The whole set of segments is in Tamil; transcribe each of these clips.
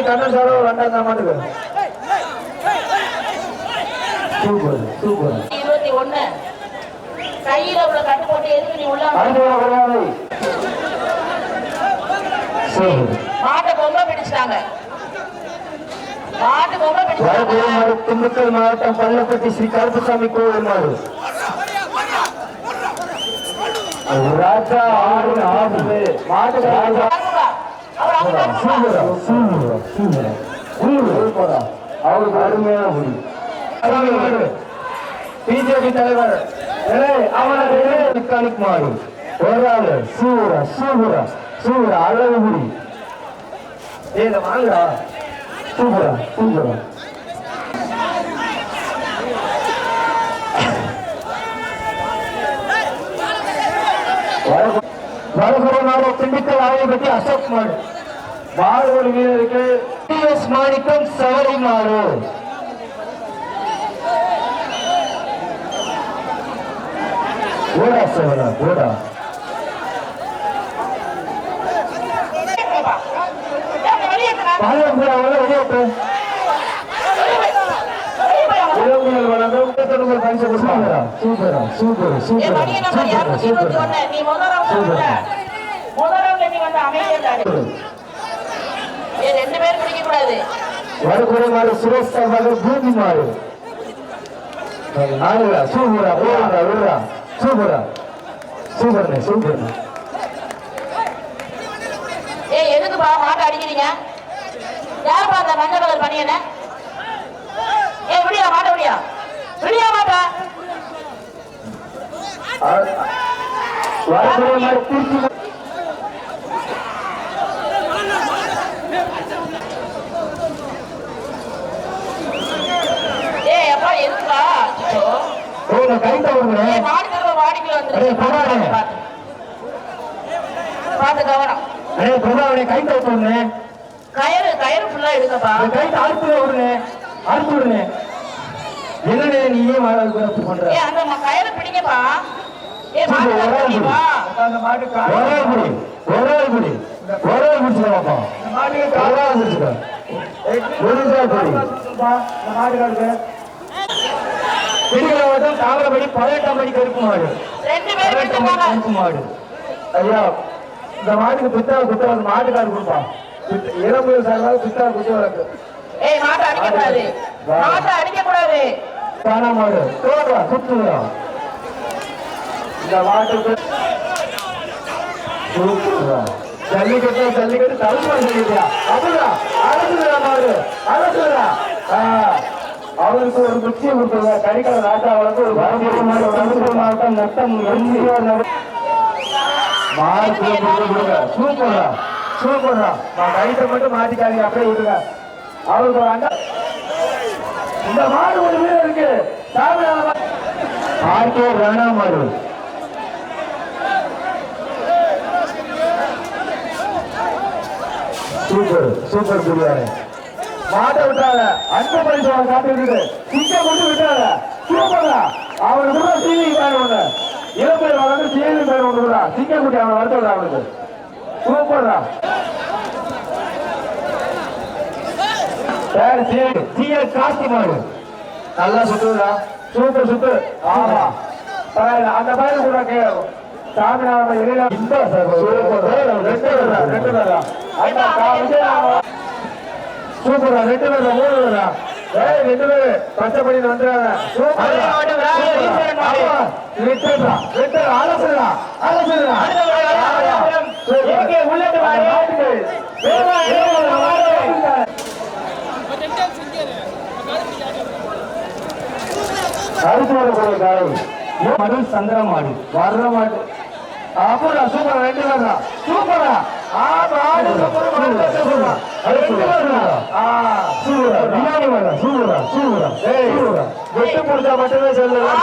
கண்ணன் சாரோ ரெண்டாம் மாட்டுக்கு சூப்பர் சூப்பர் 21 கையில உள்ள கட்டு போட்டு எதுக்கு நீ உள்ள மாட்டை பொம்மை பிடிச்சிட்டாங்க. மாட்டு பொம்மை பிடிச்சிட்டாங்க. திண்டுக்கல் மாவட்டம் பள்ளப்பட்டி ஸ்ரீ கருப்பசாமி கோவில் மாடு ராஜா ஆடு ஆடு மாட்டு ராஜா அவருக்கு அருமையான புடி பிஜேபி தலைவர் மெக்கானிக் மாடு ஒரு ஆளு சூரா சூப்பரா சூப்பரா அழகு புடி ஏல வாங்கடா சூப்பரா சூப்பரா வரகுறனால திண்டுக்கல் ஆயப்பட்டி அசோக் மாடு மாடுபடி வீரருக்கு டிஎஸ் மாணிக்கம் சவரை மாடு ஓடா சவரா ஓடா சுரேஷ் பூமி மாடு சூப்பரா சூப்பரா சூப்பரா சூப்பர் சூப்பர். எதுக்குப்பா மாட்டை அடிக்கிறீங்க? யாருப்பா அந்த மஞ்சள் கலர் பணியன? விடியா மாட்ட விடியா விடியா மாட்டா அப்பா எதுக்குப்பா மாடு தடவை வாடிக்கல வந்து பார்த்து கவனம். கயிறு கயிறு ஃபுல்லா எடுங்கப்பா. என்னடே நீ ஏன் பண்ற? அந்த கயிறு பிடிங்கப்பா. அந்த மாட்டு ஒரே குடி பிடிச்சிருவாப்பா. மாட்டுக்காருக்கு தாமரபடி 18 மணிக்கு கருப்பு மாடு. 2 பேர் கருப்பு மாடு. ஐயா இந்த மாட்டுக்கு புத்தகம் மாட்டுக்காரு கொடுப்பா. இளம்பு சார்பாக புத்தகம் குத்துவரக்கு. மாட்டை அடிக்க கூடாது. மாட்டை அடிக்க கூடாது. தானா மாடு தோடுறா சுத்துறா. இந்த மாட்டுக்கு ஜல்லிக்கட்டு தடுப்பா சொல்லிட்டியா? அப்படியா அரசுடா மாடு அரசுடா. அவருக்கு ஒரு குச்சியை கொடுத்துருவா. கரிகால ராஜா அவளுக்கு ஒரு மாவட்டம் நட்டம் சூப்பரா சூப்பரா. நான் கைத்தை மட்டும் மாட்டிக்காதீங்க, அப்படியே விட்டுங்க. அவருக்கு ஒரு அண்டா. இந்த மாடு ஒரு வீடு இருக்கு. ஆர்கே ராணா மாடு சூப்பர் சூப்பர் புரியாரு. மாட்டை விட்டாத அன்பு பரிசு காட்டு சிங்க கொண்டு விட்டாத சூப்பரா. அவனுக்கு கூட சீனி பேர் ஒண்ணு இளம்பெயர் வளர்ந்து சீனி பேர் ஒண்ணு கூட சிங்க குட்டி அவனை வருத்தம் அவனுக்கு சூப்பரா. காஸ்தி மாடு நல்லா சுத்துதா சூப்பர் சுத்து. ஆமா அந்த பயிர் கூட சாமிநாதன் இடையில சூப்பரா 2 பேர் 3 பேரா 2 பேரு பச்சைப்படி வந்துடுறாங்க. ஆலோசனை மது சந்திர மாடு வர்ற மாடு. அப்புறம் சூப்பரா 2 பேரா சூப்பரா. வெட்டு முடிச்சா மட்டுமே சொல்லலாம்.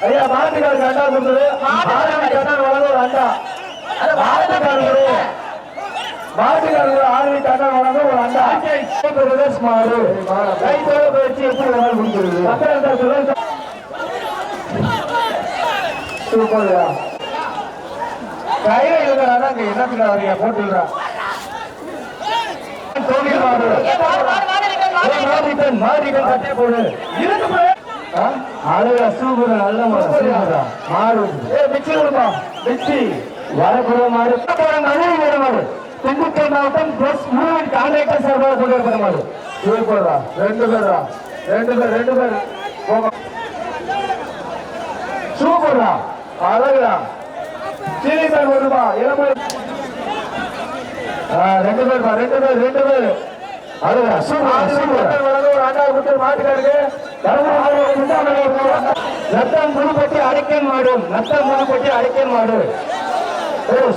ஐயா மாட்டுக்காருக்கு அண்டா கொடுத்தது. வளர்ந்து ஒரு அண்டா மாட்டுக்காரங்க 6 கண்ணன் வளர்ந்து ஒரு அண்டா மாடு கைத்தோட வச்சு எப்படி கொடுத்துருது. சூப்பர் கையில இருக்கிறாங்க. அங்க என்னத்துக்கு வரீங்க போட்டுடுறா. கோவில் மாடு மாறிட்டன் கட்டே போடு அழகா சூப்பர் நல்ல மாடு மிச்சி கொடுப்பா மிச்சி வரக்கூடிய மாடு நல்ல மாடு திண்டுக்கல் மாவட்டம் பிளஸ் மூவ் கான்ட்ராக்டர் சார்பாக கொண்டு வரப்பட்ட மாடு சூப்பர்ரா ரெண்டு பேர் சூப்பர்ரா அழகுடா சீனி பேர் வருமா இளமை ரெண்டு பேர் அழகா சூப்பர் ஒரு ஆண்டாள் குத்தல் மாட்டுக்காருக்கு நத்தம் முழுப்பட்டி அடைக்கன் மாடு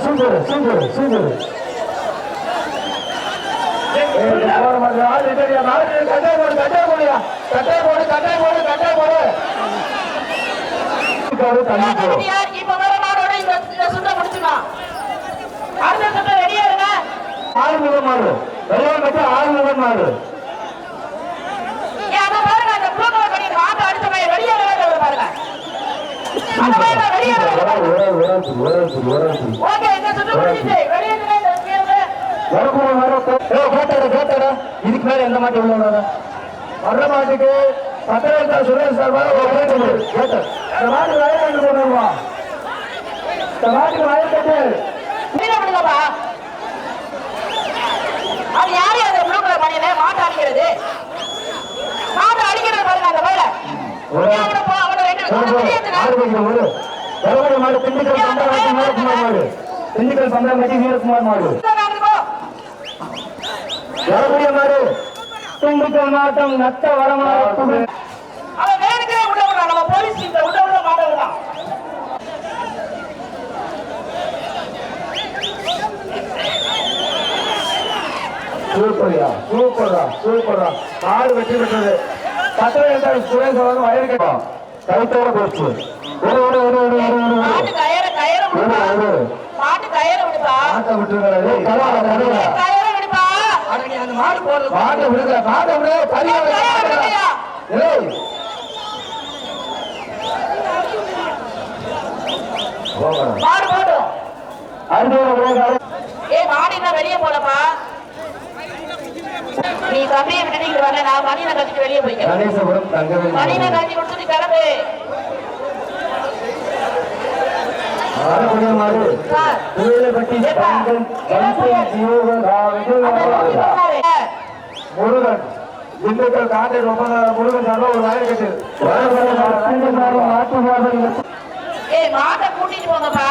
சூப்பர் ஆறுமுகம் மாடு ஆறுமுகம் மாடு இதுக்கு மேல எந்த மாட்டு வர்ற மாட்டுக்கு பத்திரத்தா சுரேஷ் சார் இந்த மாட்டுக்கு வயல் போடுவா இந்த மாட்டுக்கு வயல் கட்டு அது யாரு அந்த ப்ளூ கலர் பண்ணியனே மாட்டு அடிக்கிறது பாருங்க அந்த வயல திண்டுக்கல் சந்திரமதி வீரகுமார் மாடு வரக்கூடிய மாடு திண்டுக்கல் மாவட்டம் நத்த வரமாடு சூப்பரா மாடு வெற்றி பெற்றது பத்திரம் சுரேஷ் வயல் கேட்டோம் கருத்தோட போச்சு வெளியே போலப்பா நீ தம்பியை விட்டு வரல நான் மணியை கட்டிட்டு வெளியே போய்க்க மணியை கட்டி கொடுத்துட்டு கிளம்பு முருகன் திண்டுக்கல் காண்டை முருகன் சார்பா ஒரு வயல் கட்டு மாட்டை கூட்டிட்டு போங்கப்பா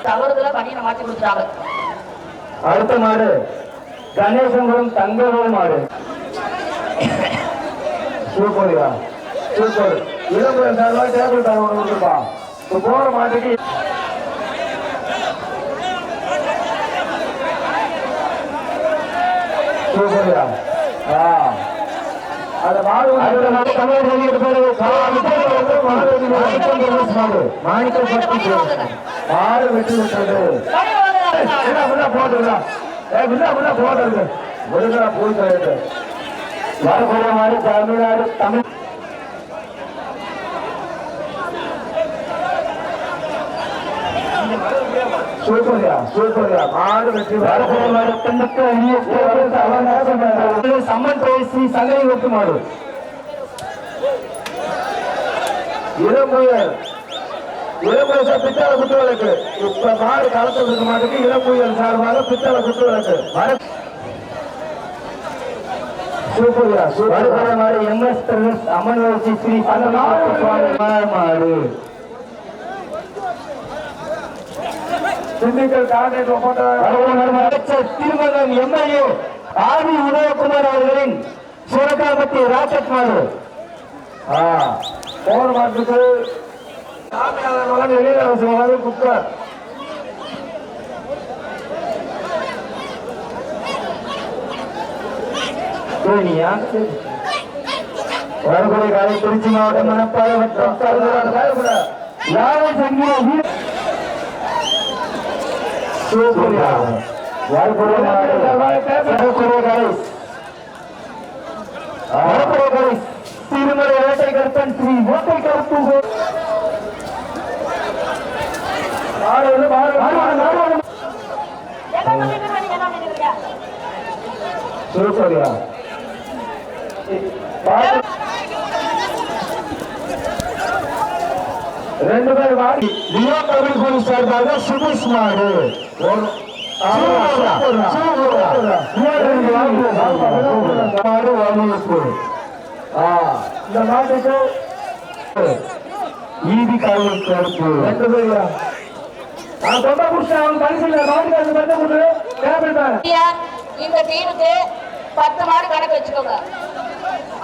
தவறுதல பணியை மாற்றி கொடுத்துட்டாங்க அடுத்த மாடு கணேசபுரம் தங்கவேல் மாடு சூப்பர் இளம்புரம் சார்பா டேபிள் கார் ஒன்று கொடுப்பா போற மாட்டுக்கு சூப்பர்யா அந்த மாடு தமிழ் மாடு வெற்றி விட்டது போட்டுருந்தா போடுறது முருகனா போய் வரக்கூடிய மாடு தமிழ்நாடு தமிழ் சூப்பர்யா மாடு வெற்றி சம்மன் பேசி சங்கை வெட்டு மாடு இளம்புயல் பித்தளை குத்து விளக்கு இப்ப மாடு களத்தில் இருக்க மாட்டுக்கு இளம்புயல் சார்பாக பித்தளை குத்து விளக்கு சூப்பர்யா மாடு எம்எஸ் அம்மன் வச்சு ஸ்ரீ மாடு திண்டுக்கல் திருமகன் எம்எல்ஏ ஆதி உதயகுமார் அவர்களின் சூரகாபத்தி ராக்கெட் மாடு போர் மாட்டுக்கு வெளியில குக்கர் வரக்கூடிய காலை திருச்சி மாவட்டம் மணப்பாறை மற்றும் சங்கீத சூப்பர்யா திருமலை வேட்டை கருப்பன் ஸ்ரீ வேட்டை கருப்பு சூப்பர்யா ரெண்டு பேர் வாடி லியோ தமிழ் போலீஸ் சார்பாக சுபீஷ் மாடு இந்த மாட்டுக்கு ஈதி காவல் கருப்பு ரெண்டு பேரியா தொண்டை புடிச்சா அவன் பரிசு மாட்டுக்காரங்க தொண்டை புட்டு கேபிட்டாங்க இந்த டீமுக்கு 10 மாடு கணக்கு வச்சுக்கோங்க.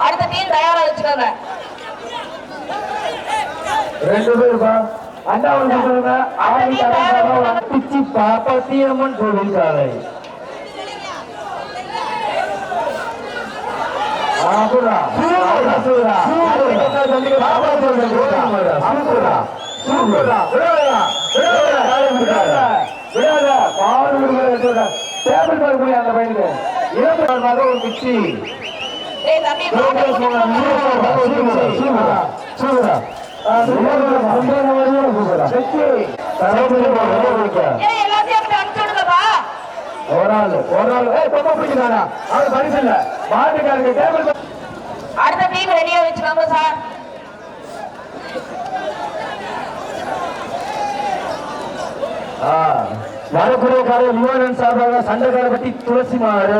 அடுத்த டீம் தயாரா வச்சுக்கோங்க. ரெண்டு பேருப்பா அண்டாவன் பிச்சி பாப்பாத்தியம்மன் கோவில் காலை அந்த பையனுக்கு ஒரு பிச்சி அடுத்த டீம் ரெடியா வச்சுக்கோங்க சார். வரக்கூடிய காலை யுவனன் சார்பாக சண்டைக்காரப்பட்டி துளசி மாடு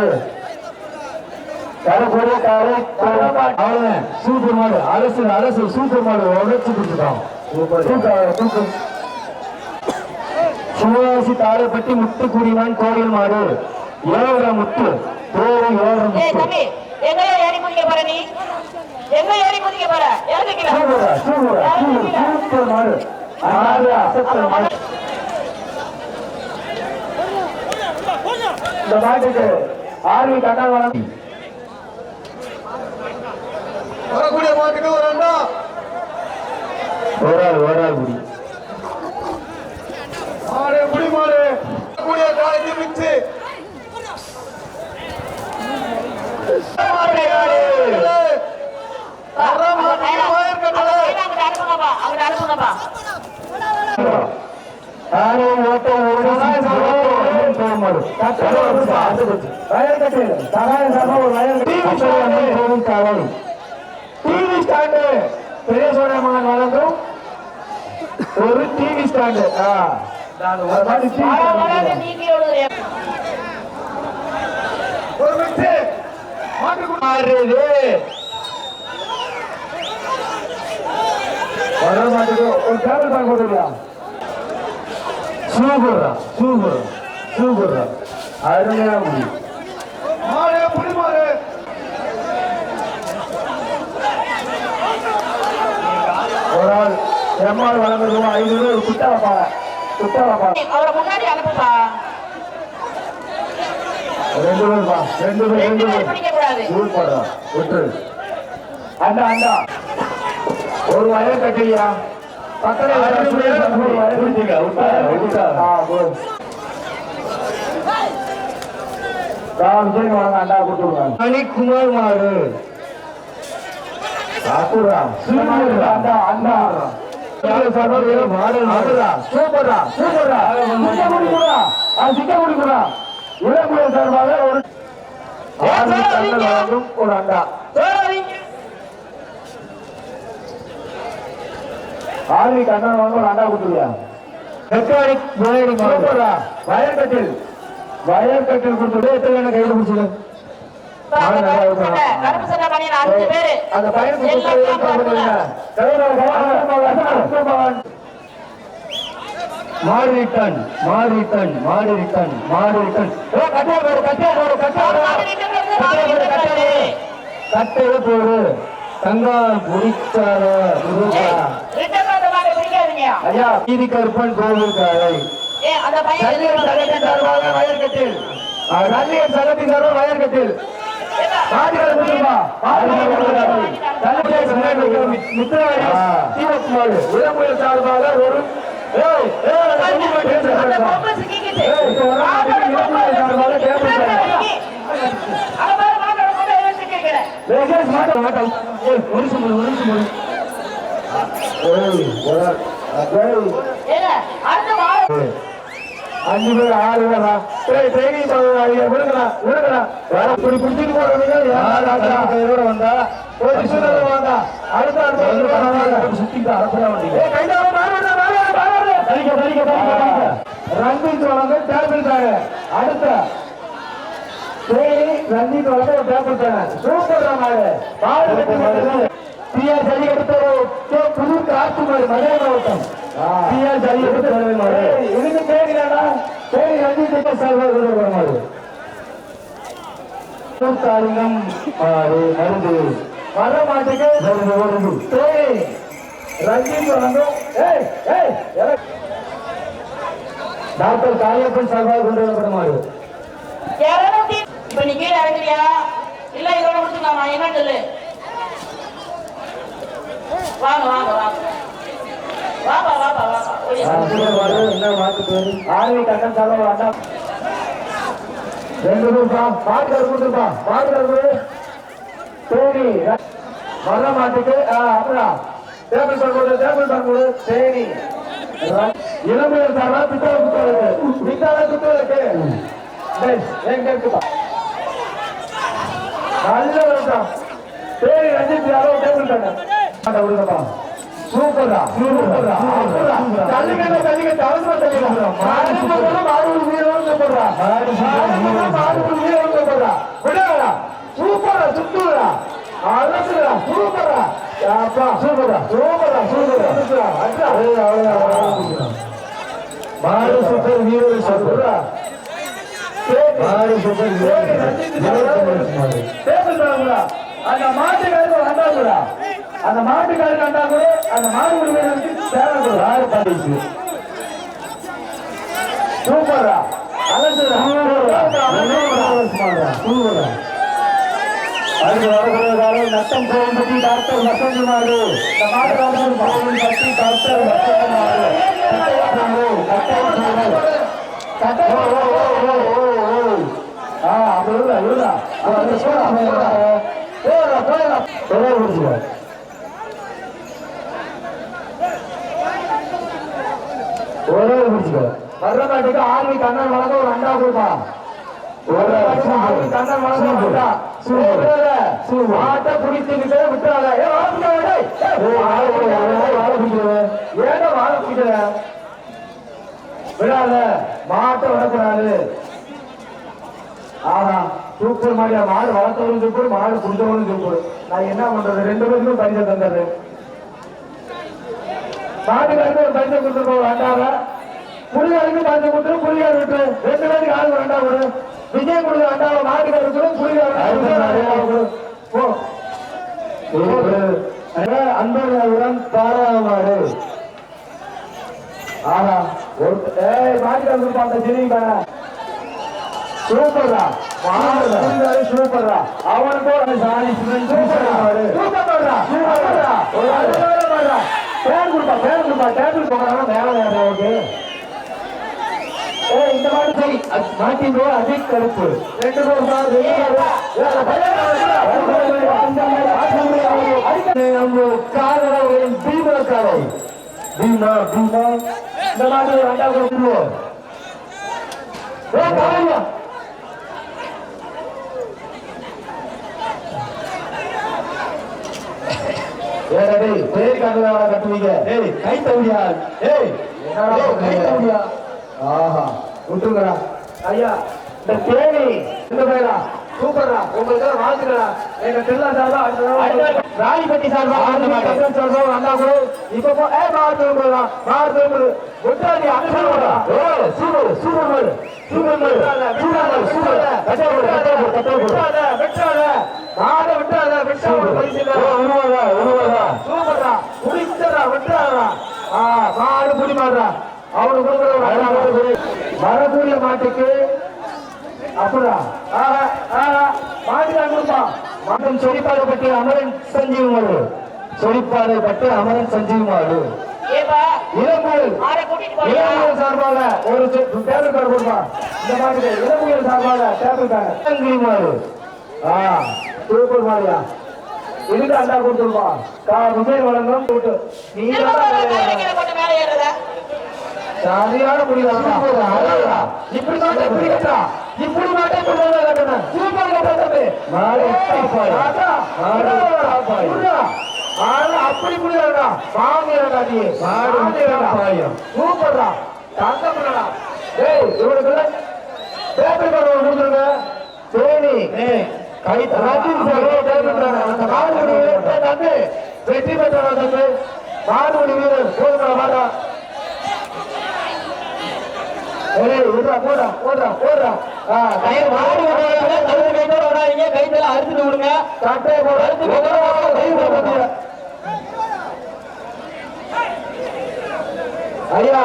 வரக்கூடிய காலை அவ்வளவுதான் சூப்பர் மாடு அரசு அரசு சூப்பர் மாடு உழைச்சு கொடுத்துட்டோம். சிவகாசி தாழைப்பட்டி முத்து குடிவான் கோவில் மாடு 7 முத்து பேரு 7 முத்து எங்கயா ஏறி குதிக்க போற நீ? எங்க ஏறி குதிக்க போற? சூப்பர் மாடு இந்த மாட்டுக்கு ஆர்வி கண்ணா வரக்கூடிய மாட்டுக்கு ஒரு அண்ணா ஒரு ஆள் குடி மாடு குடி மாடு கூடிய காலைக்கு மிச்சு பெரிய சோழமகன் வழங்கும் ஒரு டிவி ஸ்டாண்டு ஒரு மிச்சு மாட்டு மாட்டுக்கு ஒரு டேபிள் பேக் போட்டுக்கலாம். சூப்பர் அருமையா முடியும். மாடு புடி மாடு ஒரு ஆள் எம்மாள் வழங்குறோம் 500 ஒரு குட்டா வைப்பாங்க. அவரை முன்னாடி அனுப்புப்பா. 2 பேருப்பா 2 பேர் பிடிக்க கூடாது. விட்டு அண்டா ஒரு வயல் கட்டியா மணிக்குமார் மாடு ஒரு அண்டா ஆர்வி கண்ணன் வாங்க ஒரு அண்டா கொடுத்துருவியா? வயற்கட்டில் கொடுத்துட்டு எத்தனை கையில் பிடிச்சது கருப்பு சட்டை பணியன் 5 பேரு. அந்த பையனுக்கு கட்டையில போடு தங்கா முடிச்சார ஐயா வீதி கருப்பன் கோவில் காலை வயற்கட்டில் வயற்கட்டில் இளமுயல் சார்பாக ஒரு 5 பேர் 6 பேரா ட்ரைனிங் விடுங்களா வேற இப்படி பிடிச்சிட்டு போறவங்க வந்தா வந்தா அடுத்த சுத்திட்டு அரசா வந்தீங்க ரஞ்சித் வழங்க டேபிள் தாங்க அடுத்த ரஞ்சித் வழங்க ஒரு டேபிள் தாங்க சூப்பர் மாடு பிஆர் சரி எடுத்த புது காற்று மாடு மதுரை மாவட்டம் பிஆர் சரி எடுத்த மாடு இதுக்கு கேட்கிறாடா சரி ரஞ்சித் சார்பாக மாடு தாலிங்கம் மாடு மருந்து வர மாட்டுக்கு ரஞ்சித் வழங்கும் டாக்டர் காளியப்பன் சார்பாக கொண்டு வரப்பட்ட மாடு இப்ப நீ கீழே இறங்குறியா இல்ல இதோட முடிச்சுக்கலாமா என்ன சொல்லு வாங்க வாங்க வாங்க வாப்பா வாப்பா வாப்பா என்ன மாட்டு ஆர்வி கட்டம் சால வேண்டாம் 2 ரூபா பாட்டு கொடுத்துப்பா பாட்டு சரி வர மாட்டுக்கு அப்புறம் டேபிள் பண்ணும்போது சரி இளமையர் சாரா பித்தாள குத்தலுக்கு எங்க இருக்குப்பா நல்ல வருஷம் சரி ரஞ்சித் யாரோ டேபிள் பண்ண விடுங்கப்பா சூப்பரா சூப்பரா தள்ளிக்கிட்ட தள்ளிக்கிட்ட அவசரம் தள்ளிக்கிறா மாடு வீரா விடா சூப்பரா சுத்துறா அரசுடா சூப்பரா அப்பா சூப்பரா சூப்பரா சூப்பரா மாடு சூப்பர் வீரர் சூப்பரா மாடு சூப்பர் வீரர் அந்த மாட்டுக்காரங்க வந்தாங்களா அந்த மாட்டுக்காரங்க வந்தா கூட அந்த மாடு உரிமையாளருக்கு சேவை யாரு பண்ணிச்சு சூப்பரா அலசுடா சூப்பரா அதுக்கு வரக்கூடிய நட்டம் கோவில் பற்றி டாக்டர் வசந்தமாறு இந்த மாட்டுக்காரர்கள் கோவில் பற்றி டாக்டர் வசந்தமாறு வர்ற மாட்டுக்கு ஆர்மி கண்ணன் வழங்க ஒரு அண்டா கொடுப்பா மாட்டை பிடிச்சுக்கிட்டே விட்டுறாங்க ஏதோ வாழ பிடிக்கல விடாத மாட்டை விடக்கூடாது ஆனா சூப்பர் மாடியா மாடு வளர்த்தவரும் சூப்பர் மாடு குடிச்சவரும் சூப்பர் நான் என்ன பண்றது 2 பேருக்கும் பரிசை தந்தது மாடுகளுக்கு ஒரு பரிசை கொடுத்துருக்கோம் வேண்டாவ புலிகளுக்கு பரிசை கொடுத்துரும் புலிகள் விட்டு 2 பேருக்கு ஆள் வேண்டா கொடு விஜய் கொடுக்க வேண்டாவ மாடுகள் இருக்கிறோம் புலிகள் அன்பர்களுடன் பாராமாடு ஆனா மாடுகள் கொடுப்பாங்க தெரியுமா சூப்பர்ரா சூப்பர்ரா அவனுக்கு பேர் கொடுப்பா டேபிள் போடுறாங்க மேல வேற இந்த மாதிரி சரி மாட்டின் அதிக கருப்பு 2 காரை பீமா பீமா இந்த மாதிரி 2 பேர் கட்டுவீங்க கை தவியா ஆஹா விட்டுங்கடா ஐயா இந்த தேனி இந்த பேரா சூப்பர்ரா உங்களுக்கு வாழ்த்துக்கிறா எங்க திருவிழா சார்பா ராணிப்பட்டி சார்பா சார்பா வந்தா கூட இப்ப மாறு ஒட்டாதி அனுசரா சூப்பர் சூப்பர் சூப்பர் வெட்டாத மாட விட்டாத விட்டா ஒரு பரிசு இல்ல சூப்பர்ரா குடிச்சடா விட்டாதா மாடு புடி மாடுறா அவனுக்கு வரக்கூடிய மாட்டுக்கு அப்படியா மாட்டுக்காரன் கொடுப்பா மற்றும் சொரிப்பாதைப்பட்டி அமரன் சஞ்சீவ் மாடு சொரிப்பாதைப்பட்டி அமரன் சஞ்சீவ் மாடு இளம்பூர் சார்பாக ஒரு டேபிள் கார்டு கொடுப்பா இந்த மாட்டுக்கு இளம்பூர் சார்பாக டேபிள் கார்டு மாடு சூப்பர் மாடியா இதுக்கு அண்டா கொடுத்துருப்பா விஜய் வழங்கும் கூட்டு நீ சரியான முடிவு. இப்படி மாட்டே இப்படி கட்டா, இப்படி மாட்டே கட்டணும். சூப்பர் கட்டா தம்பி. அப்படி முடியாதா மாமியா நீ சூப்பர்டா தங்கம்டா. ஏய் இவனுக்கு பேப்பர் கவர் கொடுத்துருங்க. தேனி கை அந்த மாடுபடி தம்பி வெற்றி பெற்றா தம்பி. மாடுபடி வீரர் போதுமா மாட்டா. கைத்தல அறுத்துட்டு விடுங்க. ஐயா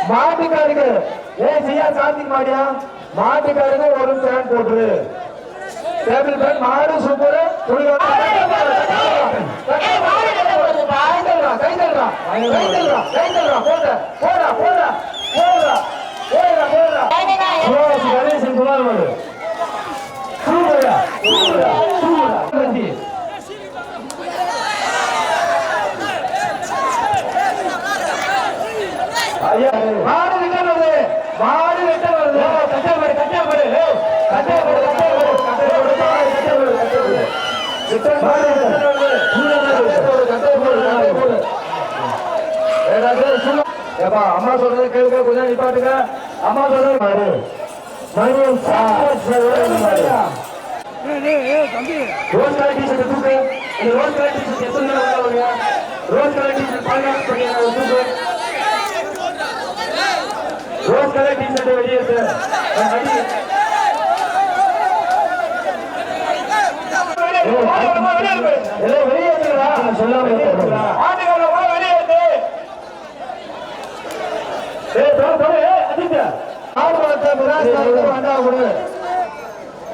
மாட்டுக்காருக்கு ஏன் செய்யா சாந்தி மாடியா மாட்டுக்காருக்கு ஒரு ஃபேன் போட்டுரு. டேபிள் ஃபேன் மாடு சூப்பர். கணேசன் குமார் மாடு சூப்பரா சூப்பரா சூப்பரா. மாடு வெட்ட வருது, மாடு வெட்ட வருது. கட்டப்படு கட்டப்படு கட்டப்படு அம்மா சொல்றது கேளுங்க, கொஞ்சம் நிப்பாட்டுங்க. அம்மா சொல்றது மாடு ரோஸ் கலர் டீஷர்ட் தூக்கு. இந்த ரோஸ் கலர் டீஷர்ட் எத்தனை நாள் வருங்க? ரோஸ் கலர் டீஷர்ட் பாதுகாப்பு தூக்கு. ரோஸ் கலர் டீஷர்ட் வெளியே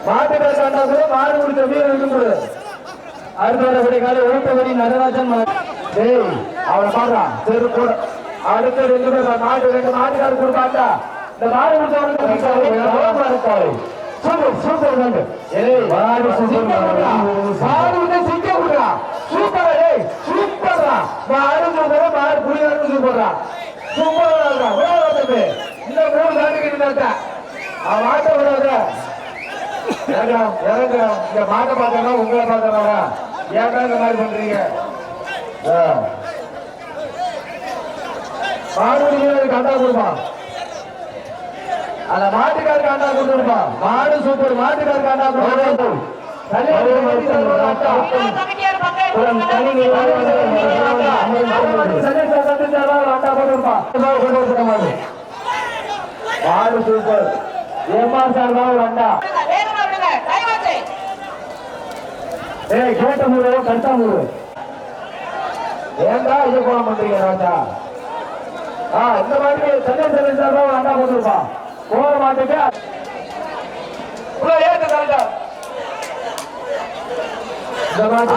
மாட்டுக்கார அண்டா கூட மாடு கொடுத்த வீரர் இருக்கும். அடுத்த காலை உழைப்பவரி நடராஜன் அவனை பாடுறான். சரி கூட அடுத்த 2 பேர் மாட்டு 2 மாட்டுக்கார கொடுப்பாட்டா. இந்த மாடு கொடுத்தவனுக்கு சூப்பர் சூப்பர் மாடு சிக்க விடுறா. சூப்பர் சூப்பர்ரா மாடு சூப்பரா மாடு புளியாரு சூப்பர்ரா சூப்பரா. இந்த 3 நாட்டுக்கு அவன் மாட்ட விடாத. இறங்க இந்த மாட்டை பார்த்தா உங்களை பார்த்தா ஏன்டா இந்த மாதிரி பண்றீங்க? மாடு கண்டா கொடுப்பான். அந்த மாட்டுக்காருக்கு அண்டா கொடுத்துருப்பா. மாடு சூப்பர் மாட்டுக்காருக்கு அண்டா கொடுப்போம். மாடு சூப்பர் ஏமா சார்பா ஒரு அண்டா. ஏய் கேட்ட மூடு கட்டா மூடு. ஏண்டா இது போன பண்றீங்க ராஜா? இந்த மாதிரி சென்னை சார்பா ஒரு அண்டா போட்டுருப்பான். போற மாட்டுக்கு ஏற்ற கரெக்டா அந்த மாதிரி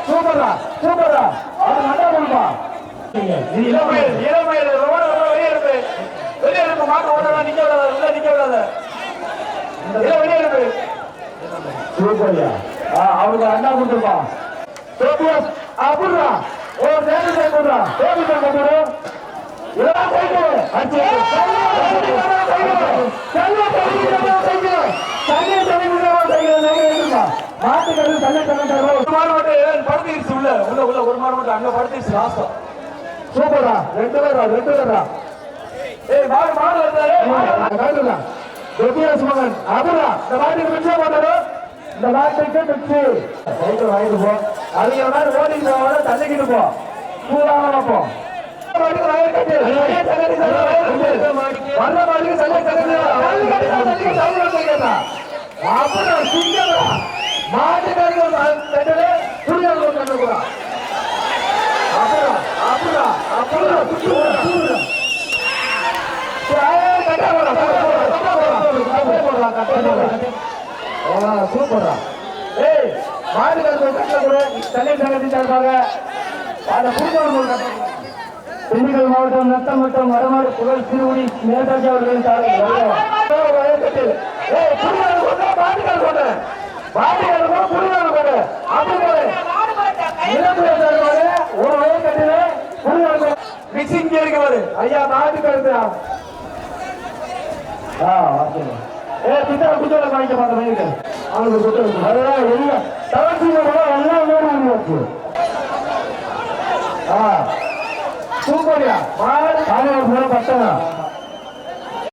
சூப்பரா சூப்பரா அது நல்லா கொடுப்பா. வெளியே இருக்க மாட்ட ஓடலாம். நிக்க விடாத உள்ள நிக்க விடாத. வெளியே இருக்கு சூப்பர்யா. அவருக்கு அண்ணா கொடுத்துருப்பா. அப்படின்னா ஒரு நேரம் கொடுறா தேவி கொடுறோம். சூப்பரா 2 பேரா. ஏய் மாடு மாடு வந்தாரு மகன் அபுரா இந்த மாட்டுக்கு மிச்ச போட்டாரு. இந்த மாட்டுக்கு மிச்சு சைக்கிள் வாங்கிட்டு போ. அவங்க மாதிரி ஓடிட்டு போவாங்க தள்ளிக்கிட்டு போ. சூடாக பார்ப்போம். மாட்டுக்காரங்க சூப்பரா ஏய் மாடு கருத்து கட்டல கூட தண்ணி சங்கத்தின் சார்பாக அந்த புதுக்கோட்டை திண்டுக்கல் மாவட்டம் நத்தம் மற்றும் வடமாடு புகழ் திருவுடி நேதாஜி அவர்களின் ஐயா மாட்டு கருத்து குஜோல வாங்கிக்க பார்த்த அவனுக்கு அதெல்லாம் எல்லாம் தவறு எல்லாம் வேறு சூப்பரியா மாடு பட்டணம்